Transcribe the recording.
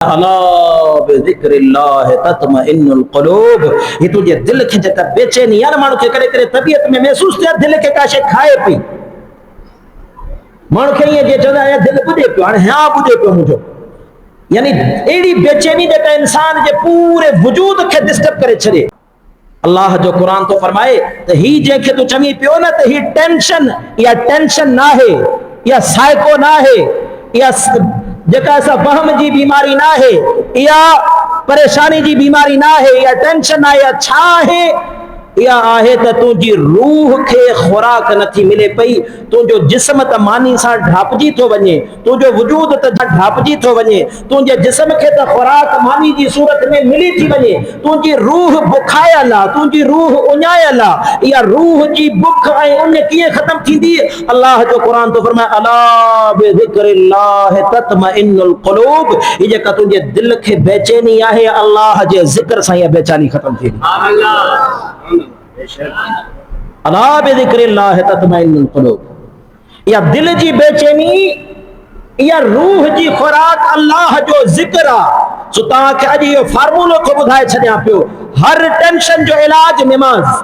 अला बिज़िक्रिल्लाह तत्मइन्नुल क़ुलूब। ये तुझे दिल खे जका बेचैनी यार माण्हू खे करे करे तबियत में महसूस थिए दिल खे का शइ खाए पई माण्हू खे ईअं जे चवंदा आहिनि दिल ॿुधे पियो हाणे हाँ ॿुधे पियो मुंहिंजो यानी अहिड़ी बेचैनी जेका इंसान जे पूरे वजूद खे डिस्टर्ब करे छॾे। अल्लाह जो कुरान तो फरमाए त ही जंहिंखे तूं चवी पियो न त ही टेंशन ना है या साइको ना है या जेका असां वहम जी बीमारी ना है या परेशानी जी बीमारी ना है या टेंशन ना या छा है या आहे त तुंहिंजी रूह खे खुराक नथी मिले पई तुंहिंजो जिस्म त मानी सां ढापजी थो वञे तुंहिंजो वजूद त ढापजी थो वञे तुंहिंजे जिस्म खे त खुराक मानी जी सूरत में मिली थी वञे तुंहिंजी रूह बुखायल आहे तुंहिंजी रूह उञायल आहे इहा रूह जी बुख ऐं उन कीअं ख़त्म थींदी। अल्लाह जो क़ुरान तो फरमाए अला बिज़िक्रिल्लाह तत्मइन्नुल क़ुलूब। ये जेका तुंहिंजे दिल खे बेचैनी आहे अल्लाह जे ज़िक्र सां इहा बेचैनी ख़त्म थींदी। अला बिज़िक्रिल्लाह तत्मइन्नुल क़ुलूब। या दिल जी बेचैनी या रूह जी खुराक अल्लाह जो ज़िक्र आहे। सो तव्हांखे अॼु इहो फार्मूलो को ॿुधाए छॾियां पियो हर टेंशन जो इलाज निमाज़।